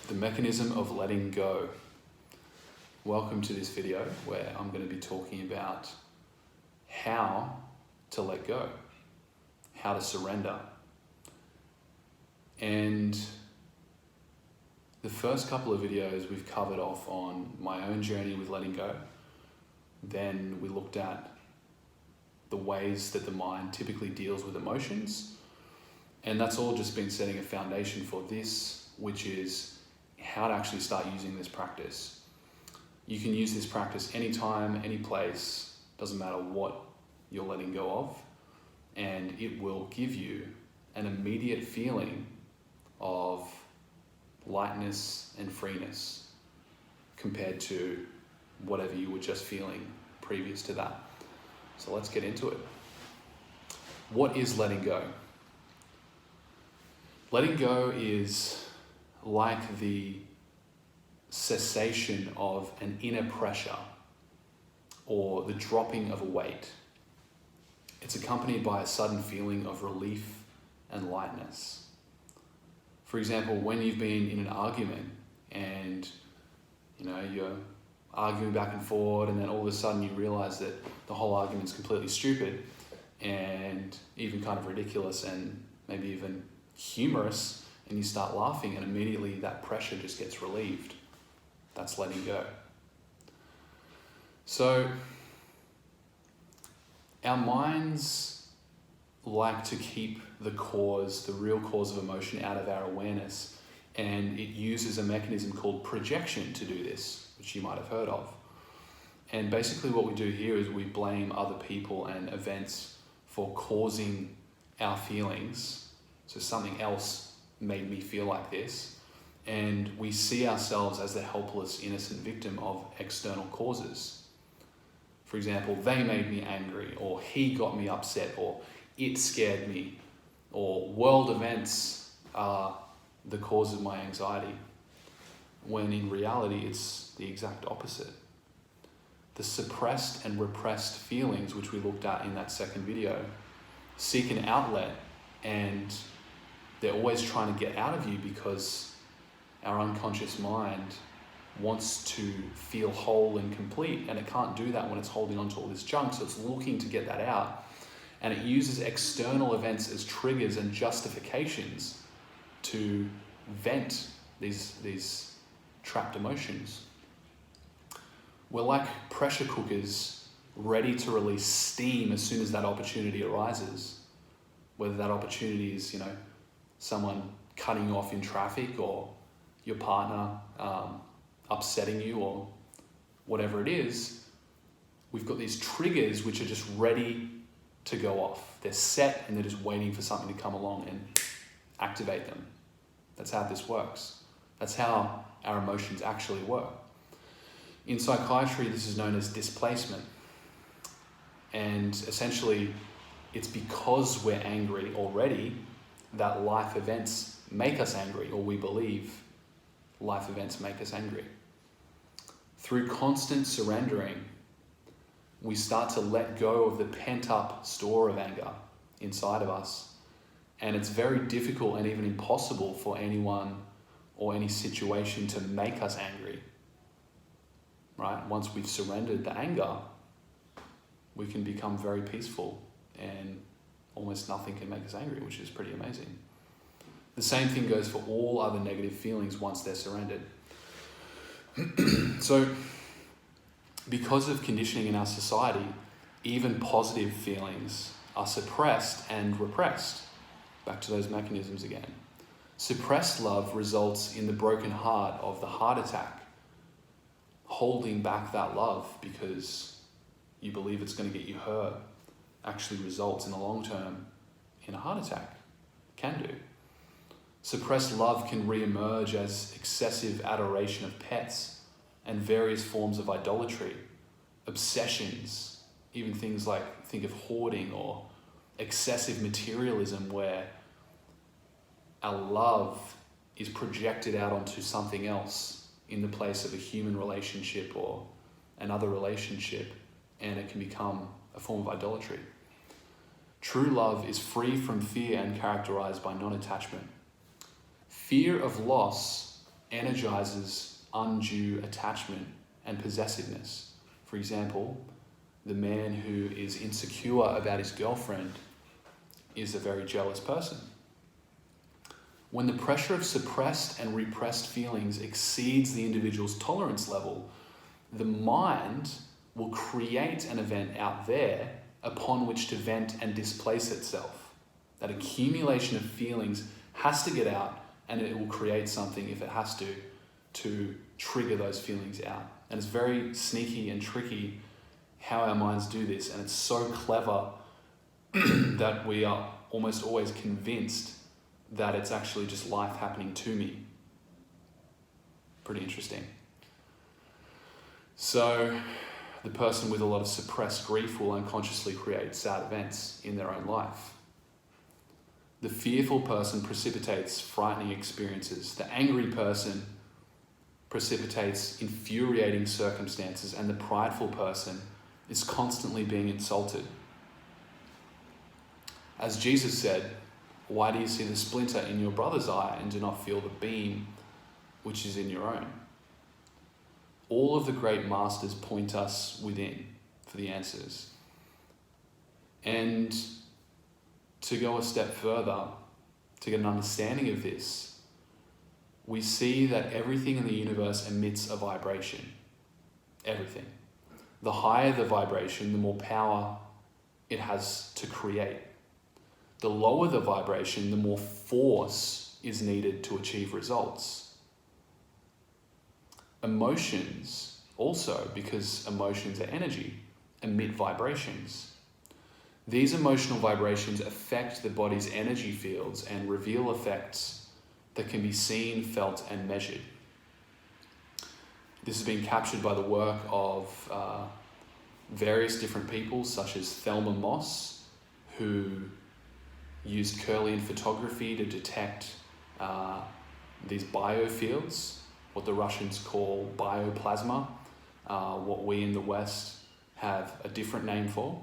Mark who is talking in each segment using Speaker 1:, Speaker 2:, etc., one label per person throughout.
Speaker 1: The mechanism of letting go. Welcome to this video where I'm going to be talking about how to let go, how to surrender. And the first couple of videos we've covered off on my own journey with letting go. Then we looked at the ways that the mind typically deals with emotions. And that's all just been setting a foundation for this, which is how to actually start using this practice. You can use this practice anytime, any place, doesn't matter what you're letting go of, and it will give you an immediate feeling of lightness and freeness compared to whatever you were just feeling previous to that. So let's get into it. What is letting go? Letting go is like the cessation of an inner pressure or the dropping of a weight. It's accompanied by a sudden feeling of relief and lightness. For example, when you've been in an argument and you're arguing back and forward, and then all of a sudden you realize that the whole argument's completely stupid and even kind of ridiculous and maybe even humorous, and you start laughing, and immediately that pressure just gets relieved. That's letting go. So our minds like to keep the real cause of emotion out of our awareness, and it uses a mechanism called projection to do this, which you might have heard of. And basically what we do here is we blame other people and events for causing our feelings. So something else made me feel like this, and we see ourselves as the helpless, innocent victim of external causes. For example, they made me angry, or he got me upset, or it scared me, or world events are the cause of my anxiety, when in reality it's the exact opposite. The suppressed and repressed feelings, which we looked at in that second video, seek an outlet, and they're always trying to get out of you because our unconscious mind wants to feel whole and complete, and it can't do that when it's holding on to all this junk, so it's looking to get that out. And it uses external events as triggers and justifications to vent these trapped emotions. We're like pressure cookers ready to release steam as soon as that opportunity arises. Whether that opportunity is, someone cutting you off in traffic, or your partner upsetting you, or whatever it is, we've got these triggers which are just ready to go off. They're set and they're just waiting for something to come along and activate them. That's how this works. That's how our emotions actually work. In psychiatry, this is known as displacement. And essentially, it's because we're angry already that life events make us angry, or we believe life events make us angry. Through constant surrendering, we start to let go of the pent-up store of anger inside of us. And it's very difficult and even impossible for anyone or any situation to make us angry. Right? Once we've surrendered the anger, we can become very peaceful, and almost nothing can make us angry, which is pretty amazing. The same thing goes for all other negative feelings once they're surrendered. So, because of conditioning in our society, even positive feelings are suppressed and repressed. Back to those mechanisms again. Suppressed love results in the broken heart of the heart attack. Holding back that love because you believe it's going to get you hurt actually results in the long term in a heart attack. Can do. Suppressed love can re-emerge as excessive adoration of pets and various forms of idolatry, obsessions, even things like, think of hoarding or excessive materialism, where our love is projected out onto something else in the place of a human relationship or another relationship, and it can become a form of idolatry. True love is free from fear and characterized by non-attachment. Fear of loss energizes undue attachment and possessiveness. For example, the man who is insecure about his girlfriend is a very jealous person. When the pressure of suppressed and repressed feelings exceeds the individual's tolerance level, the mind will create an event out there upon which to vent and displace itself. That accumulation of feelings has to get out, and it will create something if it has to trigger those feelings out. And it's very sneaky and tricky how our minds do this, and it's so clever that we are almost always convinced that it's actually just life happening to me. Pretty interesting. So the person with a lot of suppressed grief will unconsciously create sad events in their own life. The fearful person precipitates frightening experiences. The angry person precipitates infuriating circumstances, and the prideful person is constantly being insulted. As Jesus said, "Why do you see the splinter in your brother's eye and do not feel the beam which is in your own?" All of the great masters point us within for the answers. And to go a step further, to get an understanding of this, we see that everything in the universe emits a vibration. Everything. The higher the vibration, the more power it has to create. The lower the vibration, the more force is needed to achieve results. Emotions also, because emotions are energy, emit vibrations. These emotional vibrations affect the body's energy fields and reveal effects that can be seen, felt, and measured. This has been captured by the work of various different people, such as Thelma Moss, who used Kirlian photography to detect these biofields, what the Russians call bioplasma, what we in the West have a different name for.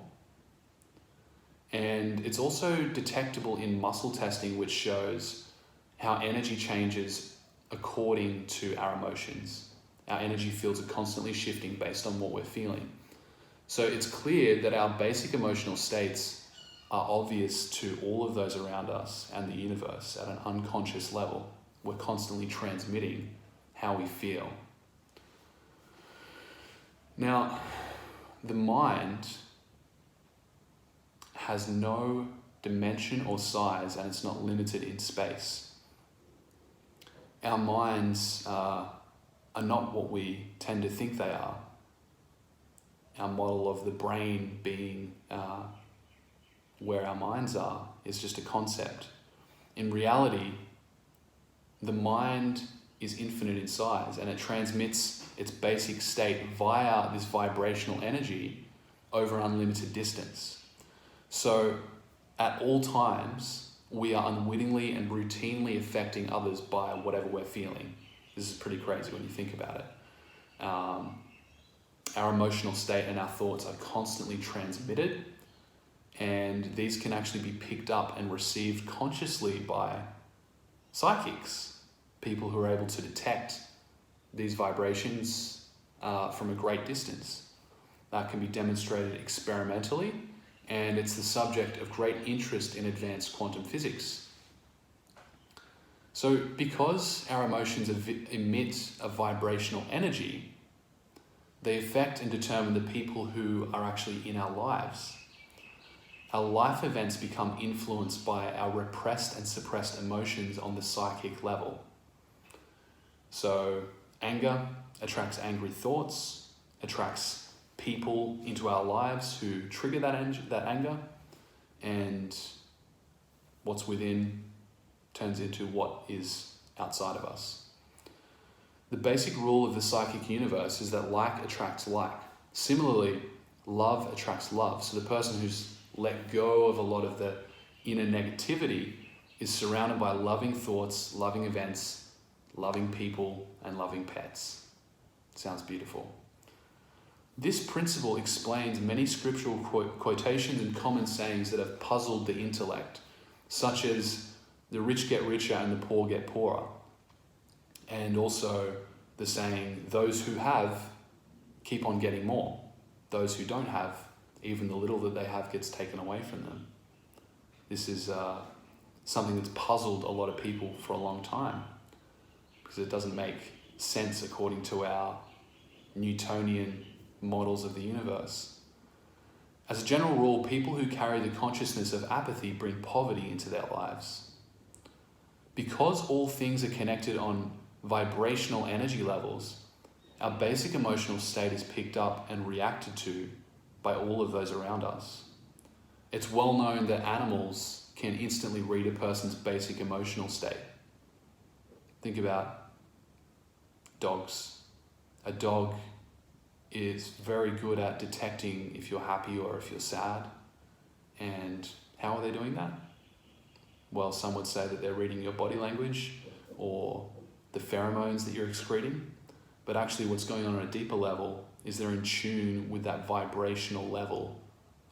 Speaker 1: And it's also detectable in muscle testing, which shows how energy changes according to our emotions. Our energy fields are constantly shifting based on what we're feeling. So it's clear that our basic emotional states are obvious to all of those around us and the universe at an unconscious level. We're constantly transmitting how we feel. Now, the mind has no dimension or size, and it's not limited in space. Our minds are not what we tend to think they are. Our model of the brain being where our minds are is just a concept. In reality, the mind is infinite in size, and it transmits its basic state via this vibrational energy over an unlimited distance. So at all times, we are unwittingly and routinely affecting others by whatever we're feeling. This is pretty crazy when you think about it. Our emotional state and our thoughts are constantly transmitted, and these can actually be picked up and received consciously by psychics, people who are able to detect these vibrations from a great distance. That can be demonstrated experimentally, and it's the subject of great interest in advanced quantum physics. So because our emotions emit a vibrational energy, they affect and determine the people who are actually in our lives. Our life events become influenced by our repressed and suppressed emotions on the psychic level. So anger attracts angry thoughts, attracts people into our lives who trigger that anger, and what's within turns into what is outside of us. The basic rule of the psychic universe is that like attracts like. Similarly, love attracts love. So the person who's let go of a lot of the inner negativity is surrounded by loving thoughts, loving events, loving people, and loving pets. Sounds beautiful. This principle explains many scriptural quotations and common sayings that have puzzled the intellect, such as the rich get richer and the poor get poorer. And also the saying, those who have keep on getting more. Those who don't have, even the little that they have gets taken away from them. This is something that's puzzled a lot of people for a long time, because it doesn't make sense according to our Newtonian models of the universe. As a general rule, people who carry the consciousness of apathy bring poverty into their lives. Because all things are connected on vibrational energy levels, our basic emotional state is picked up and reacted to by all of those around us. It's well known that animals can instantly read a person's basic emotional state. Think about dogs. A dog is very good at detecting if you're happy or if you're sad. And how are they doing that? Well, some would say that they're reading your body language or the pheromones that you're excreting. But actually what's going on a deeper level is they're in tune with that vibrational level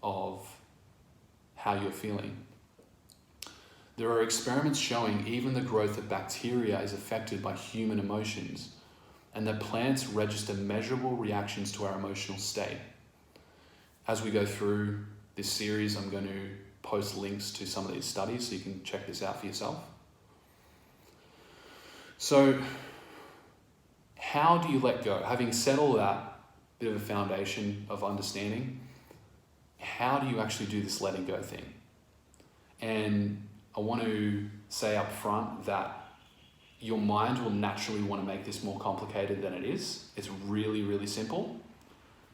Speaker 1: of how you're feeling. There are experiments showing even the growth of bacteria is affected by human emotions, and that plants register measurable reactions to our emotional state. As we go through this series, I'm going to post links to some of these studies so you can check this out for yourself. So, how do you let go? Having said all that, bit of a foundation of understanding, how do you actually do this letting go thing? And I want to say up front that your mind will naturally want to make this more complicated than it is. It's really, really simple.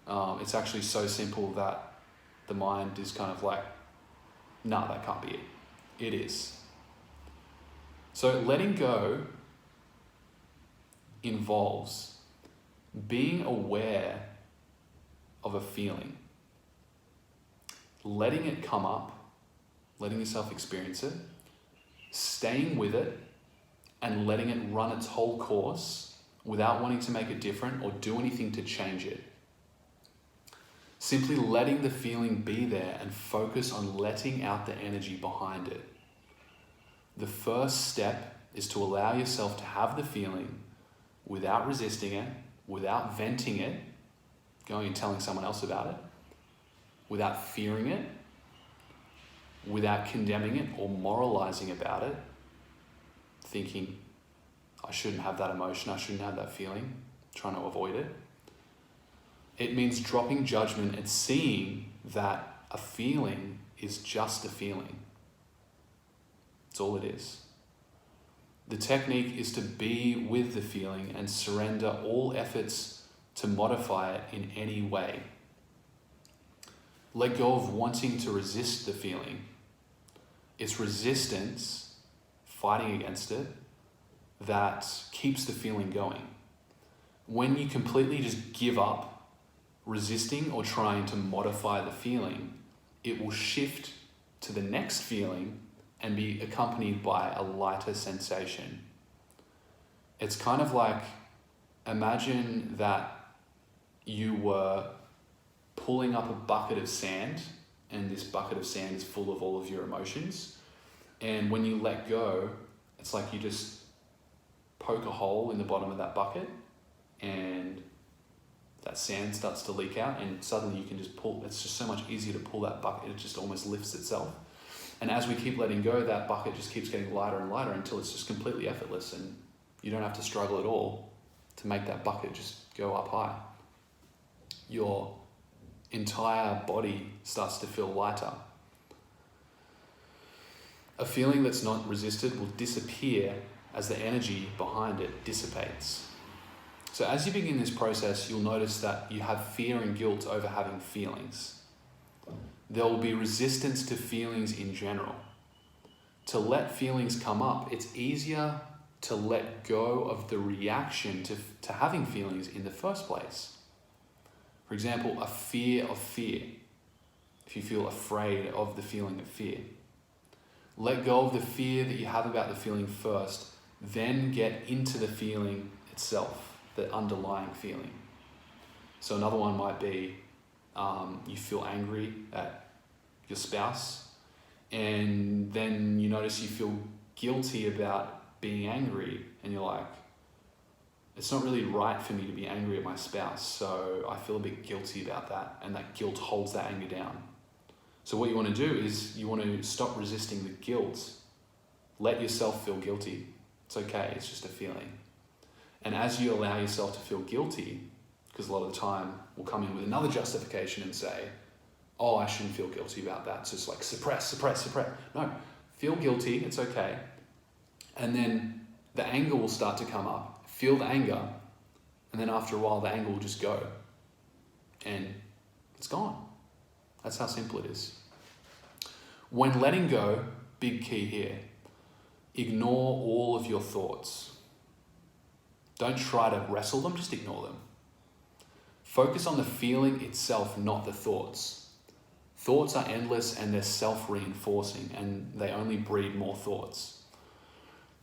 Speaker 1: It's actually so simple that the mind is kind of like, nah, that can't be it. It is. So letting go involves being aware of a feeling, letting it come up, letting yourself experience it, staying with it, and letting it run its whole course without wanting to make it different or do anything to change it. Simply letting the feeling be there and focus on letting out the energy behind it. The first step is to allow yourself to have the feeling without resisting it, without venting it, going and telling someone else about it, without fearing it, without condemning it or moralizing about it, thinking, I shouldn't have that emotion, I shouldn't have that feeling, trying to avoid it. It means dropping judgment and seeing that a feeling is just a feeling. That's all it is. The technique is to be with the feeling and surrender all efforts to modify it in any way. Let go of wanting to resist the feeling. It's resistance, fighting against it, that keeps the feeling going. When you completely just give up resisting or trying to modify the feeling, it will shift to the next feeling and be accompanied by a lighter sensation. It's kind of like, imagine that you were pulling up a bucket of sand, and this bucket of sand is full of all of your emotions. And when you let go, it's like you just poke a hole in the bottom of that bucket and that sand starts to leak out, and suddenly you can just pull. It's just so much easier to pull that bucket. It just almost lifts itself. And as we keep letting go, that bucket just keeps getting lighter and lighter until it's just completely effortless, and you don't have to struggle at all to make that bucket just go up high. Your entire body starts to feel lighter. A feeling that's not resisted will disappear as the energy behind it dissipates. So as you begin this process, you'll notice that you have fear and guilt over having feelings. There will be resistance to feelings in general. To let feelings come up, it's easier to let go of the reaction to having feelings in the first place. For example, a fear of fear. If you feel afraid of the feeling of fear, let go of the fear that you have about the feeling first, then get into the feeling itself, the underlying feeling. So another one might be you feel angry at your spouse, and then you notice you feel guilty about being angry, and you're like, it's not really right for me to be angry at my spouse, so I feel a bit guilty about that, and that guilt holds that anger down. So what you want to do is you want to stop resisting the guilt. Let yourself feel guilty. It's okay, it's just a feeling. And as you allow yourself to feel guilty, because a lot of the time we'll come in with another justification and say, oh, I shouldn't feel guilty about that. So it's like suppress. No, feel guilty, it's okay. And then the anger will start to come up. Feel the anger, and then after a while the anger will just go. And it's gone. That's how simple it is. When letting go, big key here, ignore all of your thoughts. Don't try to wrestle them, just ignore them. Focus on the feeling itself, not the thoughts. Thoughts are endless and they're self-reinforcing, and they only breed more thoughts.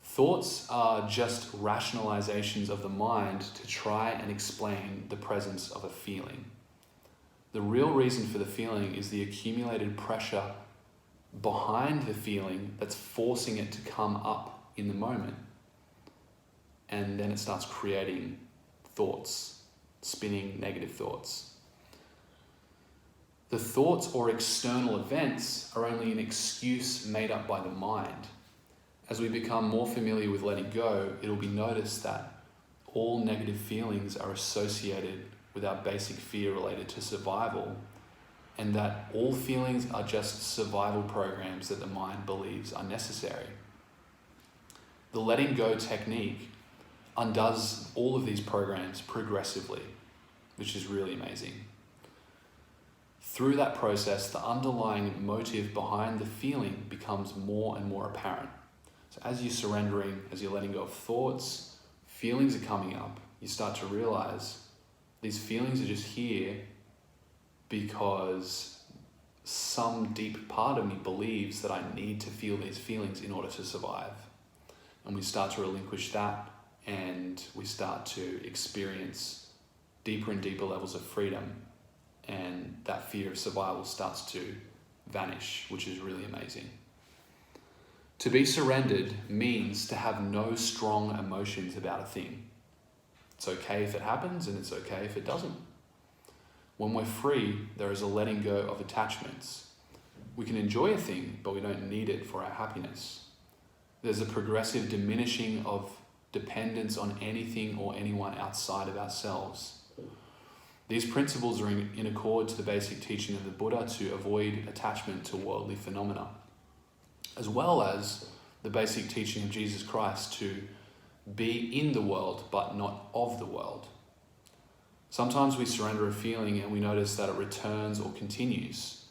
Speaker 1: Thoughts are just rationalizations of the mind to try and explain the presence of a feeling. The real reason for the feeling is the accumulated pressure behind the feeling that's forcing it to come up in the moment. And then it starts creating thoughts, spinning negative thoughts. The thoughts or external events are only an excuse made up by the mind. As we become more familiar with letting go, it'll be noticed that all negative feelings are associated with our basic fear related to survival, and that all feelings are just survival programs that the mind believes are necessary. The letting go technique undoes all of these programs progressively, which is really amazing. Through that process, the underlying motive behind the feeling becomes more and more apparent. So as you're surrendering, as you're letting go of thoughts, feelings are coming up. You start to realize these feelings are just here because some deep part of me believes that I need to feel these feelings in order to survive. And we start to relinquish that, and we start to experience deeper and deeper levels of freedom, and that fear of survival starts to vanish, which is really amazing. To be surrendered means to have no strong emotions about a thing. It's okay if it happens, and it's okay if it doesn't. When we're free, there is a letting go of attachments. We can enjoy a thing, but we don't need it for our happiness. There's a progressive diminishing of dependence on anything or anyone outside of ourselves. These principles are in accord to the basic teaching of the Buddha to avoid attachment to worldly phenomena, as well as the basic teaching of Jesus Christ to be in the world but not of the world. Sometimes we surrender a feeling and we notice that it returns or continues.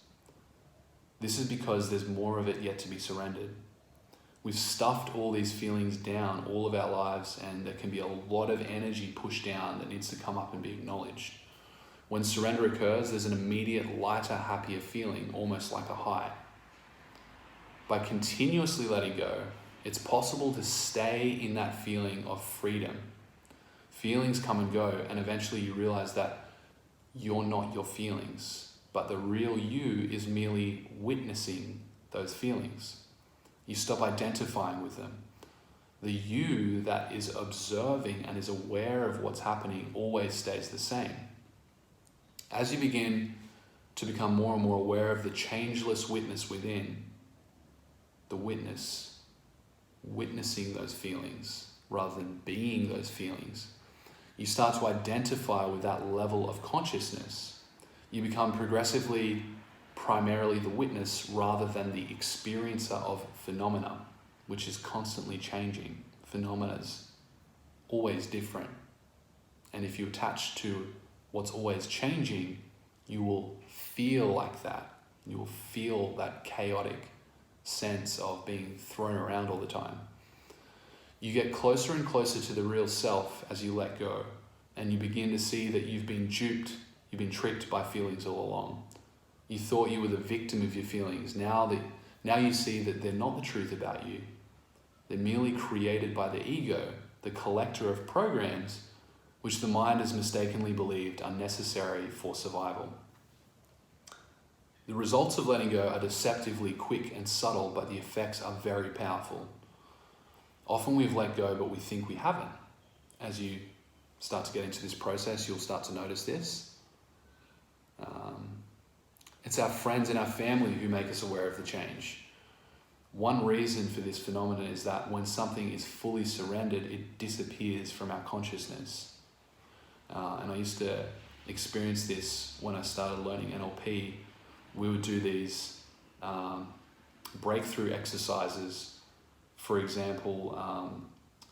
Speaker 1: This is because there's more of it yet to be surrendered. We've stuffed all these feelings down all of our lives, and there can be a lot of energy pushed down that needs to come up and be acknowledged. When surrender occurs, there's an immediate lighter, happier feeling, almost like a high. By continuously letting go, it's possible to stay in that feeling of freedom. Feelings come and go, and eventually you realize that you're not your feelings, but the real you is merely witnessing those feelings. You stop identifying with them. The you that is observing and is aware of what's happening always stays the same. As you begin to become more and more aware of the changeless witness within, the witness, witnessing those feelings rather than being those feelings, you start to identify with that level of consciousness. You become progressively primarily the witness rather than the experiencer of phenomena, which is constantly changing. Phenomena's always different. And if you attach to what's always changing, you will feel like that. You will feel that chaotic sense of being thrown around all the time. You get closer and closer to the real self as you let go, and you begin to see that you've been duped, you've been tricked by feelings all along. You thought you were the victim of your feelings. Now you see that they're not the truth about you. They're merely created by the ego, the collector of programs, which the mind has mistakenly believed are necessary for survival. The results of letting go are deceptively quick and subtle, but the effects are very powerful. Often we've let go, but we think we haven't. As you start to get into this process, you'll start to notice this. It's our friends and our family who make us aware of the change. One reason for this phenomenon is that when something is fully surrendered, it disappears from our consciousness. And I used to experience this when I started learning NLP. We would do these breakthrough exercises. For example,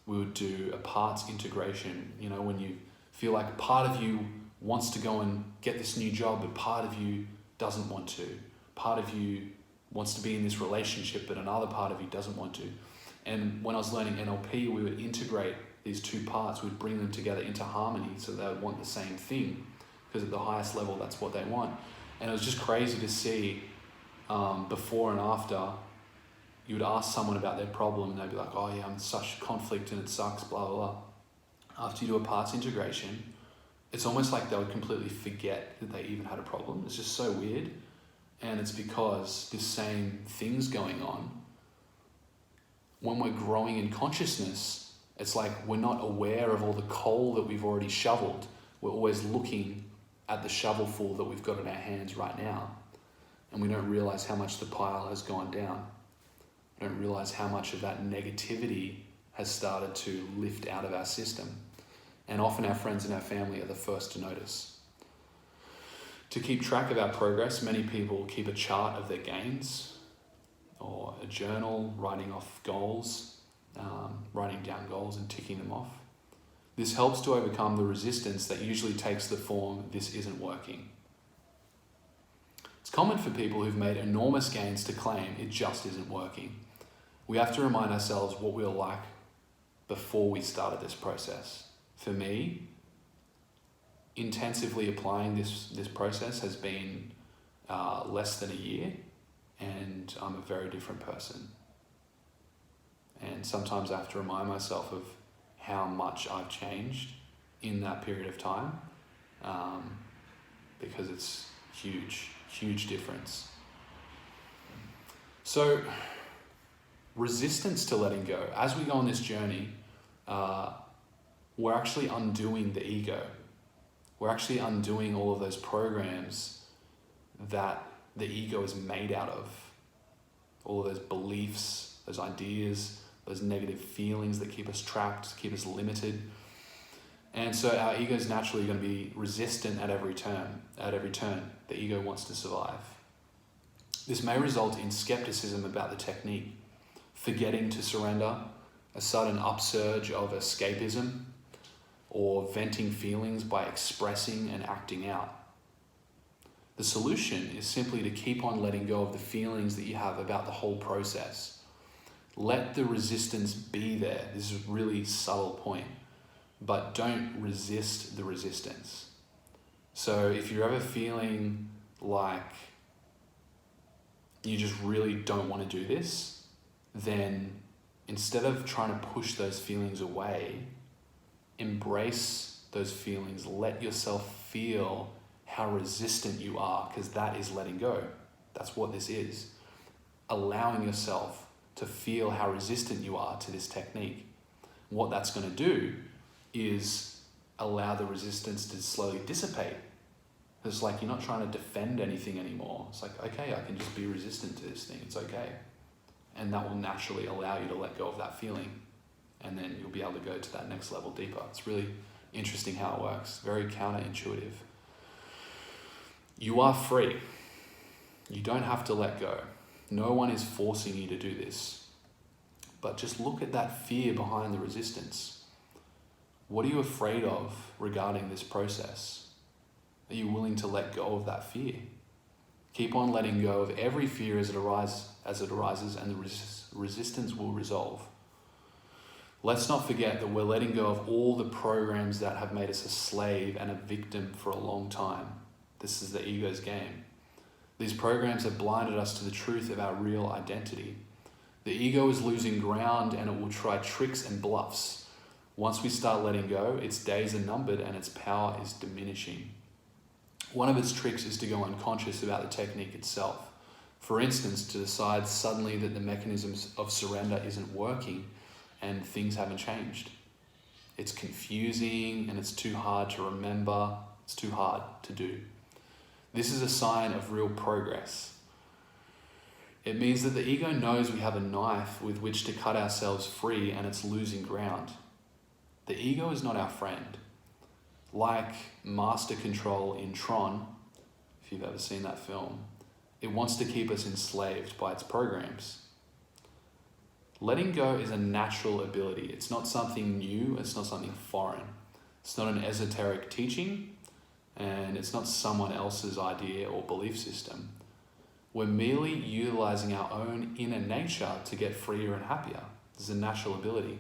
Speaker 1: we would do a parts integration. You know, when you feel like part of you wants to go and get this new job, but part of you doesn't want to. Part of you wants to be in this relationship, but another part of you doesn't want to. And when I was learning NLP, we would integrate these two parts, we'd bring them together into harmony so they would want the same thing, because at the highest level, that's what they want. And it was just crazy to see before and after. You would ask someone about their problem and they'd be like, oh yeah, I'm in such conflict and it sucks, blah, blah, blah. After you do a parts integration, it's almost like they would completely forget that they even had a problem. It's just so weird. And it's because this same thing's going on. When we're growing in consciousness, it's like we're not aware of all the coal that we've already shoveled. We're always looking at the shovelful that we've got in our hands right now. And we don't realize how much the pile has gone down. We don't realize how much of that negativity has started to lift out of our system. And often our friends and our family are the first to notice. To keep track of our progress, many people keep a chart of their gains or a journal, writing off goals, writing down goals and ticking them off. This helps to overcome the resistance that usually takes the form, this isn't working. It's common for people who've made enormous gains to claim it just isn't working. We have to remind ourselves what we were like before we started this process. For me, intensively applying this process has been less than a year, and I'm a very different person. And sometimes I have to remind myself of how much I've changed in that period of time, because it's huge difference. So resistance to letting go. As we go on this journey, we're actually undoing the ego. We're actually undoing all of those programs that the ego is made out of. All of those beliefs, those ideas, those negative feelings that keep us trapped, keep us limited. And so our ego is naturally going to be resistant at every turn. The ego wants to survive. This may result in skepticism about the technique, forgetting to surrender, a sudden upsurge of escapism, or venting feelings by expressing and acting out. The solution is simply to keep on letting go of the feelings that you have about the whole process. Let the resistance be there. This is a really subtle point, but don't resist the resistance. So if you're ever feeling like you just really don't want to do this, then instead of trying to push those feelings away, embrace those feelings. Let yourself feel how resistant you are, because that is letting go. That's what this is. Allowing yourself to feel how resistant you are to this technique. What that's going to do is allow the resistance to slowly dissipate. It's like you're not trying to defend anything anymore. It's like, okay, I can just be resistant to this thing. It's okay. And that will naturally allow you to let go of that feeling. And then you'll be able to go to that next level deeper. It's really interesting how it works. Very counterintuitive. You are free. You don't have to let go. No one is forcing you to do this. But just look at that fear behind the resistance. What are you afraid of regarding this process? Are you willing to let go of that fear? Keep on letting go of every fear as it arises, and the resistance will resolve. Let's not forget that we're letting go of all the programs that have made us a slave and a victim for a long time. This is the ego's game. These programs have blinded us to the truth of our real identity. The ego is losing ground, and it will try tricks and bluffs. Once we start letting go, its days are numbered and its power is diminishing. One of its tricks is to go unconscious about the technique itself. For instance, to decide suddenly that the mechanisms of surrender isn't working and things haven't changed. It's confusing and it's too hard to remember. It's too hard to do. This is a sign of real progress. It means that the ego knows we have a knife with which to cut ourselves free and it's losing ground. The ego is not our friend. Like Master Control in Tron, if you've ever seen that film, it wants to keep us enslaved by its programs. Letting go is a natural ability. It's not something new, it's not something foreign. It's not an esoteric teaching, and it's not someone else's idea or belief system. We're merely utilizing our own inner nature to get freer and happier. This is a natural ability.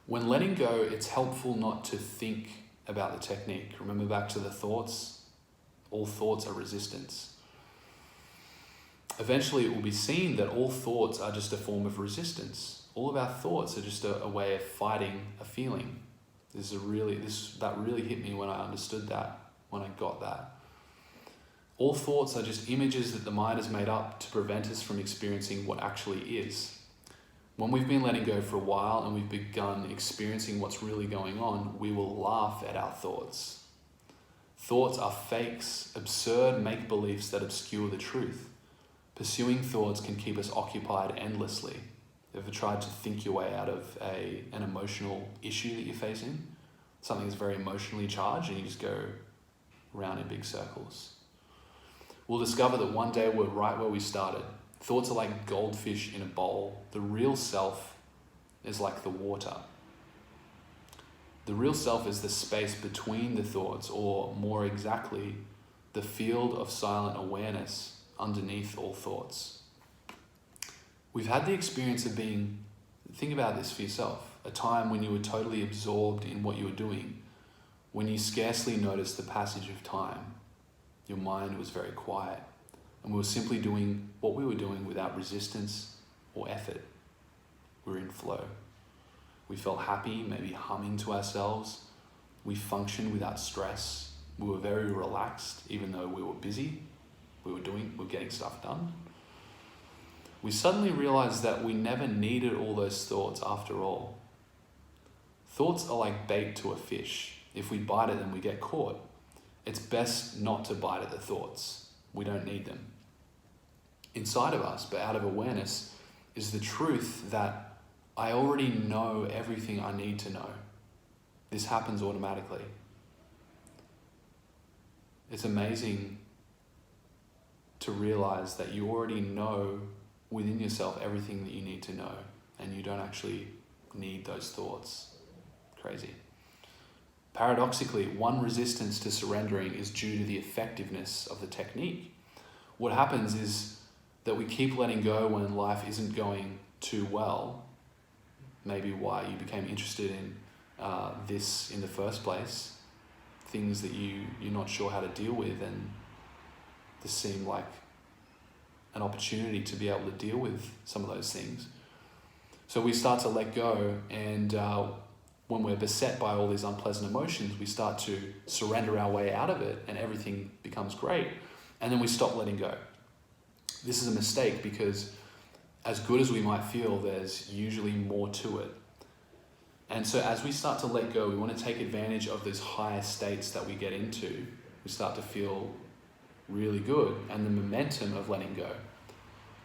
Speaker 1: When letting go, it's helpful not to think about the technique. Remember back to the thoughts? All thoughts are resistance. Eventually it will be seen that all thoughts are just a form of resistance. All of our thoughts are just a way of fighting a feeling. That really hit me when I understood that, when I got that. All thoughts are just images that the mind has made up to prevent us from experiencing what actually is. When we've been letting go for a while and we've begun experiencing what's really going on, we will laugh at our thoughts. Thoughts are fakes, absurd make-beliefs that obscure the truth. Pursuing thoughts can keep us occupied endlessly. Ever tried to think your way out of an emotional issue that you're facing? Something that's very emotionally charged and you just go around in big circles. We'll discover that one day we're right where we started. Thoughts are like goldfish in a bowl. The real self is like the water. The real self is the space between the thoughts, or more exactly, the field of silent awareness underneath all thoughts. We've had the experience of being, think about this for yourself, a time when you were totally absorbed in what you were doing, when you scarcely noticed the passage of time. Your mind was very quiet, and we were simply doing what we were doing without resistance or effort. We were in flow. We felt happy, maybe humming to ourselves. We functioned without stress. We were very relaxed, even though we were busy. We were getting stuff done. We suddenly realized that we never needed all those thoughts after all. Thoughts are like bait to a fish. If we bite it, then we get caught. It's best not to bite at the thoughts. We don't need them. Inside of us, but out of awareness, is the truth that I already know everything I need to know. This happens automatically. It's amazing to realize that you already know within yourself everything that you need to know, and you don't actually need those thoughts. Crazy. Paradoxically, one resistance to surrendering is due to the effectiveness of the technique. What happens is that we keep letting go when life isn't going too well. Maybe why you became interested in this in the first place. Things that you're not sure how to deal with, and this seemed like an opportunity to be able to deal with some of those things. So we start to let go, and when we're beset by all these unpleasant emotions, we start to surrender our way out of it, and everything becomes great. And then we stop letting go. This is a mistake, because as good as we might feel, there's usually more to it. And so as we start to let go, we want to take advantage of those higher states that we get into. We start to feel really good, and the momentum of letting go.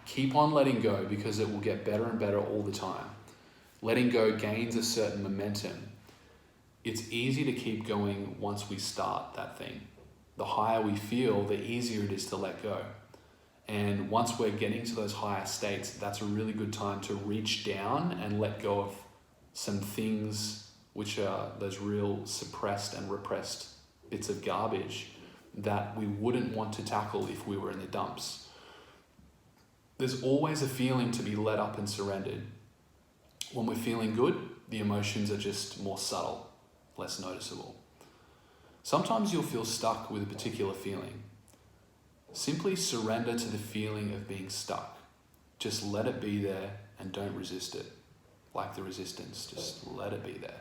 Speaker 1: Keep on letting go, because it will get better and better all the time. Letting go gains a certain momentum. It's easy to keep going once we start that thing. The higher we feel, the easier it is to let go. And once we're getting to those higher states, that's a really good time to reach down and let go of some things which are those real suppressed and repressed bits of garbage that we wouldn't want to tackle if we were in the dumps. There's always a feeling to be let up and surrendered. When we're feeling good, the emotions are just more subtle, less noticeable. Sometimes you'll feel stuck with a particular feeling. Simply surrender to the feeling of being stuck. Just let it be there and don't resist it. Like the resistance, just let it be there.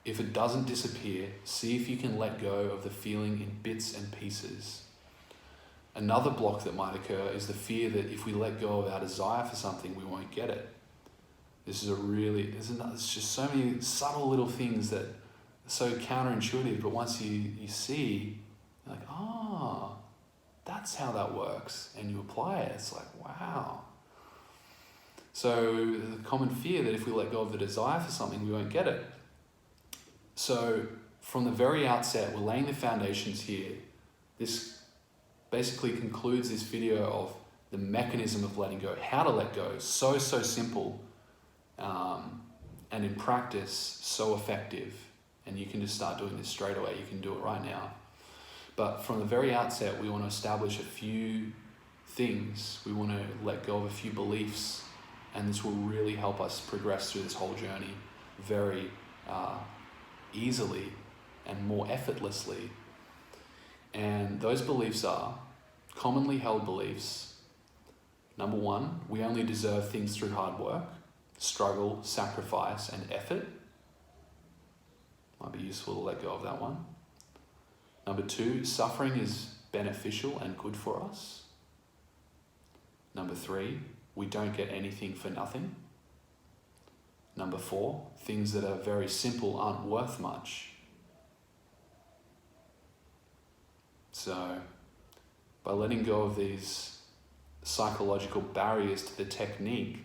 Speaker 1: If it doesn't disappear, see if you can let go of the feeling in bits and pieces. Another block that might occur is the fear that if we let go of our desire for something, we won't get it. This is there's just so many subtle little things that are so counterintuitive, but once you see, you're like, oh, that's how that works, and you apply it, it's like, wow. So the common fear that if we let go of the desire for something, we won't get it. So from the very outset, we're laying the foundations here. This basically concludes this video of the mechanism of letting go, how to let go. So simple, and in practice, so effective. And you can just start doing this straight away. You can do it right now. But from the very outset, we want to establish a few things. We want to let go of a few beliefs, and this will really help us progress through this whole journey very easily and more effortlessly. And those beliefs are commonly held beliefs. Number one, we only deserve things through hard work, struggle, sacrifice, and effort. Might be useful to let go of that one. Number two, suffering is beneficial and good for us. Number three, we don't get anything for nothing. Number four, things that are very simple aren't worth much. So, by letting go of these psychological barriers to the technique,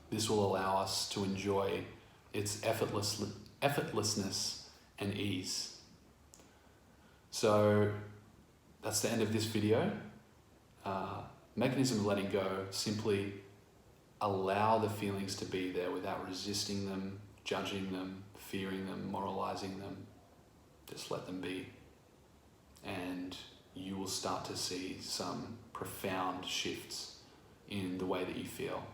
Speaker 1: this will allow us to enjoy its effortlessness and ease. So that's the end of this video. Mechanism of letting go, simply allow the feelings to be there without resisting them, judging them, fearing them, moralizing them. Just let them be. And you will start to see some profound shifts in the way that you feel.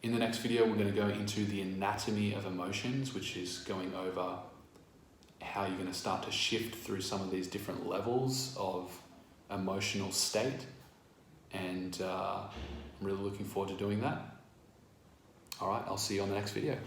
Speaker 1: In the next video, we're going to go into the anatomy of emotions, which is going over how you're going to start to shift through some of these different levels of emotional state. And I'm really looking forward to doing that. All right, I'll see you on the next video.